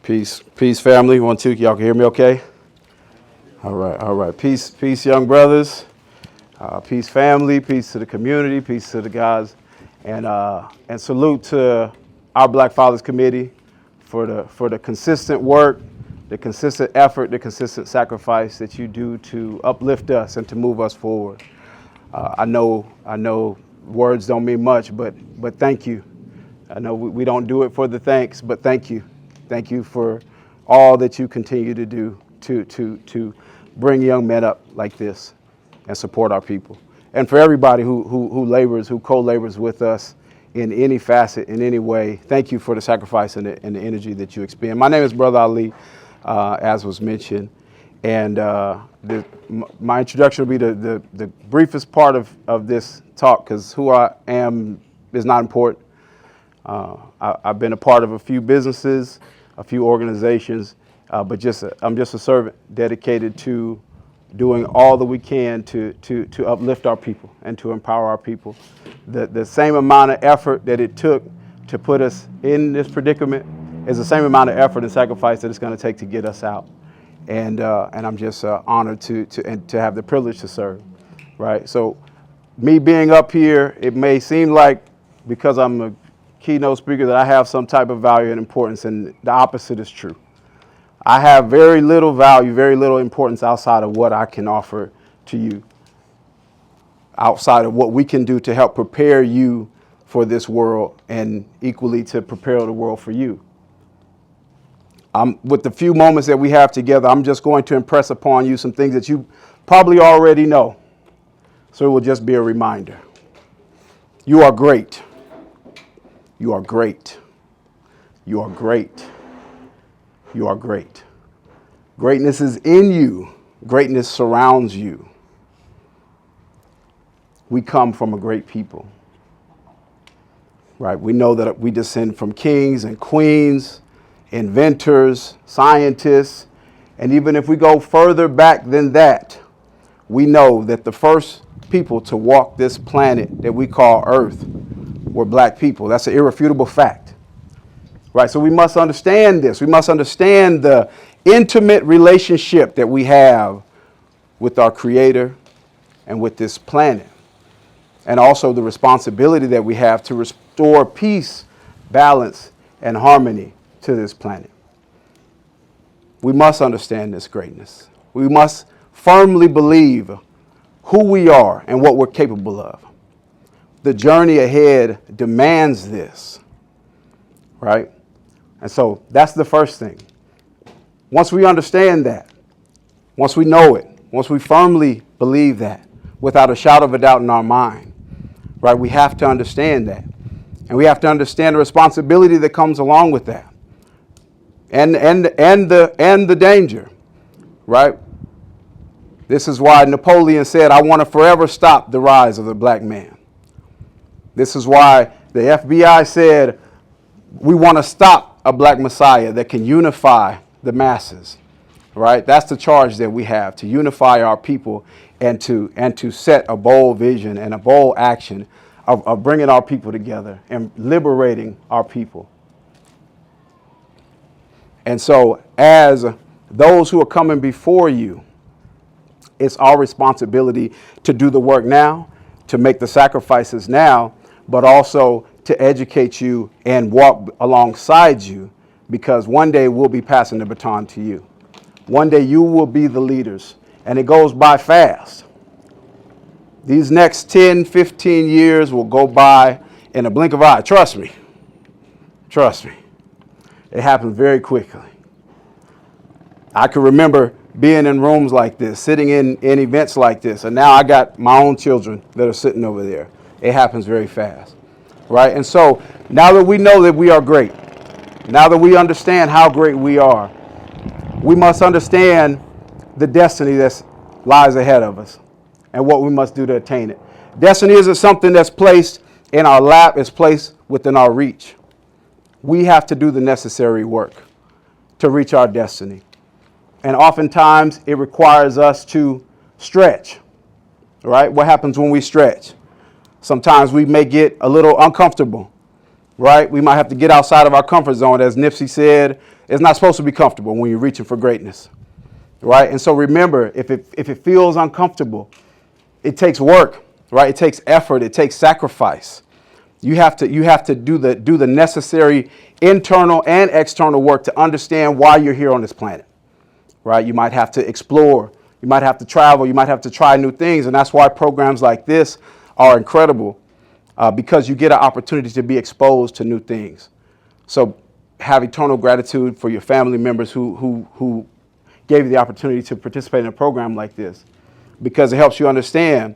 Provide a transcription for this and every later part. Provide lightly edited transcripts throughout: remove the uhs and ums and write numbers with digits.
Peace, family. 1, 2, y'all can hear me okay? All right. Peace, young brothers. Peace, family. Peace to the community. Peace to the guys. And salute to our Black Fathers Committee for the consistent work, the consistent effort, the consistent sacrifice that you do to uplift us and to move us forward. I know words don't mean much, but thank you. I know we don't do it for the thanks, but thank you. Thank you for all that you continue to do to bring young men up like this and support our people. And for everybody who labors, who co-labors with us in any facet, in any way, thank you for the sacrifice and the energy that you expend. My name is Brother Ali, as was mentioned. And my introduction will be the briefest part of this talk, because who I am is not important. I've been a part of a few businesses, a few organizations, but I'm just a servant dedicated to doing all that we can to uplift our people and to empower our people. The same amount of effort that it took to put us in this predicament is the same amount of effort and sacrifice that it's going to take to get us out. And I'm just honored to have the privilege to serve, right? So me being up here, it may seem like because I'm a keynote speaker that I have some type of value and importance, and the opposite is true. I have very little value, very little importance outside of what I can offer to you, outside of what we can do to help prepare you for this world and equally to prepare the world for you. With the few moments that we have together, I'm just going to impress upon you some things that you probably already know. So it will just be a reminder. You are great. You are great. You are great. You are great. Greatness is in you. Greatness surrounds you. We come from a great people, right? We know that we descend from kings and queens, inventors, scientists, and even if we go further back than that, we know that the first people to walk this planet that we call Earth were black people. That's an irrefutable fact, right? So we must understand this. We must understand the intimate relationship that we have with our Creator and with this planet, and also the responsibility that we have to restore peace, balance, and harmony to this planet. We must understand this greatness. We must firmly believe who we are and what we're capable of. The journey ahead demands this, right? And so that's the first thing. Once we understand that, once we know it, once we firmly believe that, without a shadow of a doubt in our mind, right, we have to understand that. And we have to understand the responsibility that comes along with that. And the danger, right? This is why Napoleon said, I want to forever stop the rise of the black man. This is why the FBI said, we want to stop a black messiah that can unify the masses, right? That's the charge that we have, to unify our people and to set a bold vision and a bold action of bringing our people together and liberating our people. And so as those who are coming before you, it's our responsibility to do the work now, to make the sacrifices now, but also to educate you and walk alongside you, because one day we'll be passing the baton to you. One day you will be the leaders, and it goes by fast. These next 10, 15 years will go by in a blink of an eye. Trust me. Trust me. It happens very quickly. I can remember being in rooms like this, sitting in events like this, and now I got my own children that are sitting over there. It happens very fast, right? And so now that we know that we are great, now that we understand how great we are, we must understand the destiny that lies ahead of us and what we must do to attain it. Destiny isn't something that's placed in our lap, it's placed within our reach. We have to do the necessary work to reach our destiny. And oftentimes it requires us to stretch, right? What happens when we stretch? Sometimes we may get a little uncomfortable. right? We might have to get outside of our comfort zone. As Nipsey said, it's not supposed to be comfortable when you're reaching for greatness, right? And so remember, if it feels uncomfortable, it takes work, right? It takes effort. It takes sacrifice. You have to do the necessary internal and external work to understand why you're here on this planet, right? You might have to explore. You might have to travel. You might have to try new things. And that's why programs like this are incredible, because you get an opportunity to be exposed to new things. So have eternal gratitude for your family members who gave you the opportunity to participate in a program like this, because it helps you understand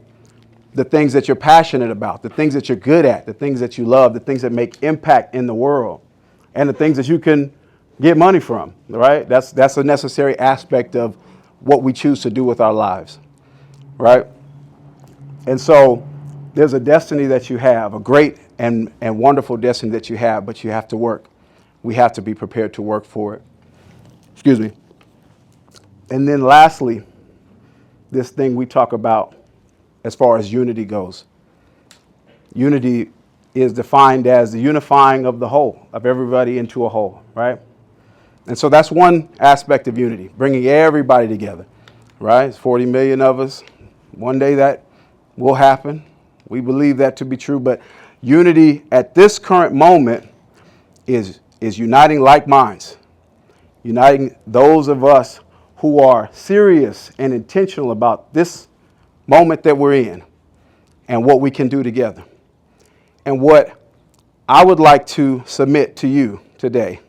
the things that you're passionate about, the things that you're good at, the things that you love, the things that make impact in the world, and the things that you can get money from, right? That's a necessary aspect of what we choose to do with our lives, right? And so there's a destiny that you have, a great and wonderful destiny that you have, but you have to work. We have to be prepared to work for it. Excuse me. And then lastly, this thing we talk about as far as unity goes. Unity is defined as the unifying of the whole, of everybody into a whole, right? And so that's one aspect of unity, bringing everybody together, right? It's 40 million of us. One day that will happen. We believe that to be true, but unity at this current moment is uniting like minds, uniting those of us who are serious and intentional about this moment that we're in and what we can do together. And what I would like to submit to you today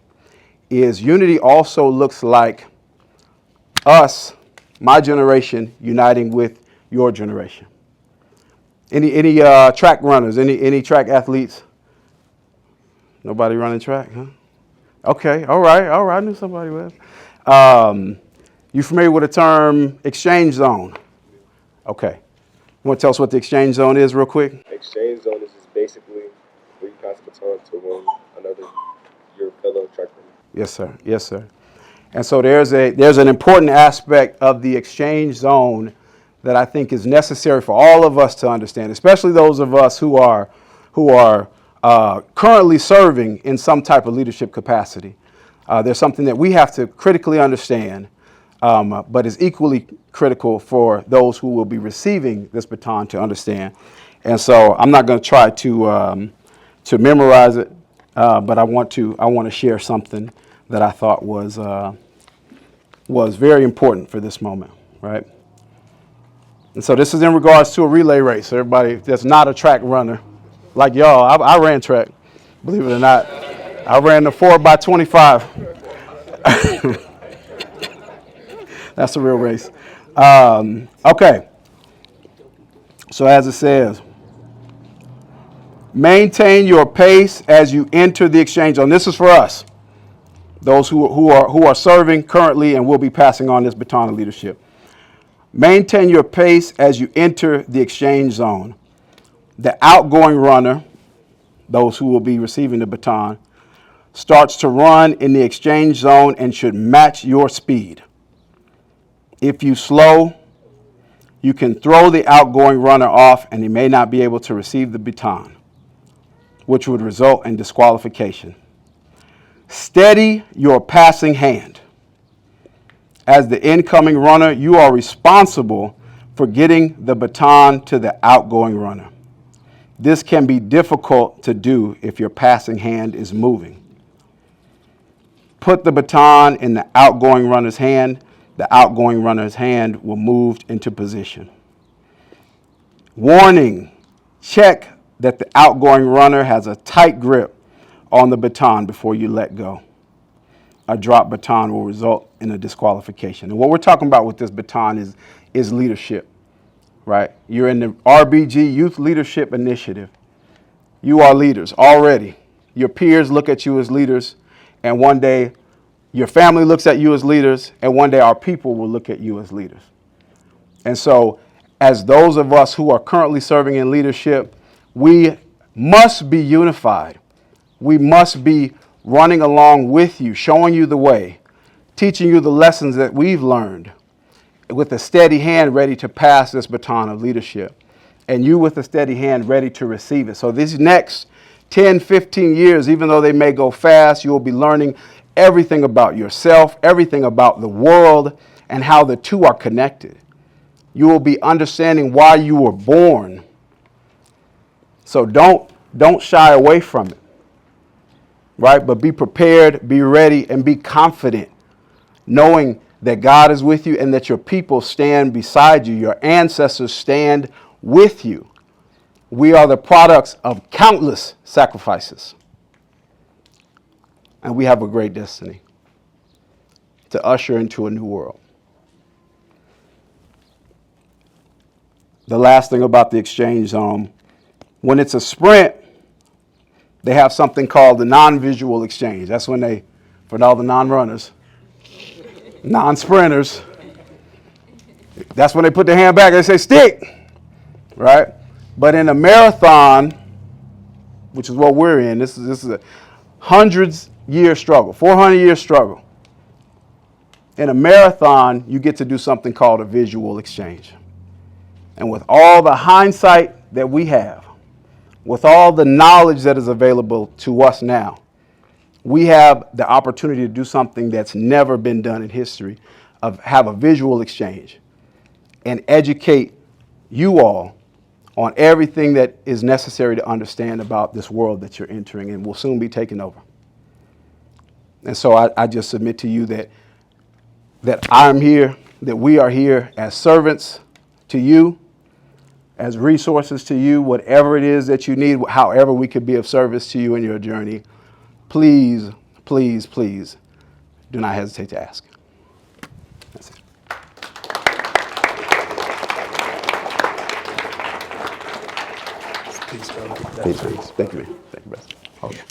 is unity also looks like us, my generation, uniting with your generation. Any track runners, any track athletes? Nobody running track, huh? Okay, all right, I knew somebody was. You familiar with the term exchange zone? Okay. You want to tell us what the exchange zone is real quick? Exchange zone is just basically where you pass the baton to your fellow track runner. Yes, sir. Yes, sir. And so there's an important aspect of the exchange zone that I think is necessary for all of us to understand, especially those of us who are currently serving in some type of leadership capacity. There's something that we have to critically understand, but is equally critical for those who will be receiving this baton to understand. And so I'm not going to try to memorize it, but I want to share something that I thought was very important for this moment, right? And so this is in regards to a relay race. Everybody that's not a track runner, like y'all, I ran track, believe it or not. I ran the 4x25. That's a real race. Okay. So as it says, maintain your pace as you enter the exchange zone. This is for us, those who are serving currently and will be passing on this baton of leadership. Maintain your pace as you enter the exchange zone. The outgoing runner, those who will be receiving the baton, starts to run in the exchange zone and should match your speed. If you slow, you can throw the outgoing runner off and he may not be able to receive the baton, which would result in disqualification. Steady your passing hand. As the incoming runner, you are responsible for getting the baton to the outgoing runner. This can be difficult to do if your passing hand is moving. Put the baton in the outgoing runner's hand. The outgoing runner's hand will move into position. Warning, check that the outgoing runner has a tight grip on the baton before you let go. A drop baton will result in a disqualification. And what we're talking about with this baton is leadership, right? You're in the RBG Youth Leadership Initiative. You are leaders already. Your peers look at you as leaders, and one day your family looks at you as leaders, and one day our people will look at you as leaders. And so as those of us who are currently serving in leadership, we must be unified. We must be running along with you, showing you the way, teaching you the lessons that we've learned, with a steady hand ready to pass this baton of leadership, and you with a steady hand ready to receive it. So these next 10, 15 years, even though they may go fast, you will be learning everything about yourself, everything about the world, and how the two are connected. You will be understanding why you were born. So don't shy away from it, right? But be prepared, be ready, and be confident, knowing that God is with you and that your people stand beside you. Your ancestors stand with you. We are the products of countless sacrifices. And we have a great destiny to usher into a new world. The last thing about the exchange, when it's a sprint, they have something called the non-visual exchange. That's when they, for all the non-runners, non-sprinters, that's when they put their hand back and they say, stick, right? But in a marathon, which is what we're in, this is a hundreds-year struggle, 400-year struggle. In a marathon, you get to do something called a visual exchange. And with all the hindsight that we have, with all the knowledge that is available to us now, we have the opportunity to do something that's never been done in history, of have a visual exchange and educate you all on everything that is necessary to understand about this world that you're entering and will soon be taken over. And so I just submit to you that I'm here, that we are here as servants to you, as resources to you, whatever it is that you need, however we could be of service to you in your journey. Please, please, please do not hesitate to ask. That's it. Peace, brother. Peace. Thank you, man. Thank you, brother. Oh, yeah.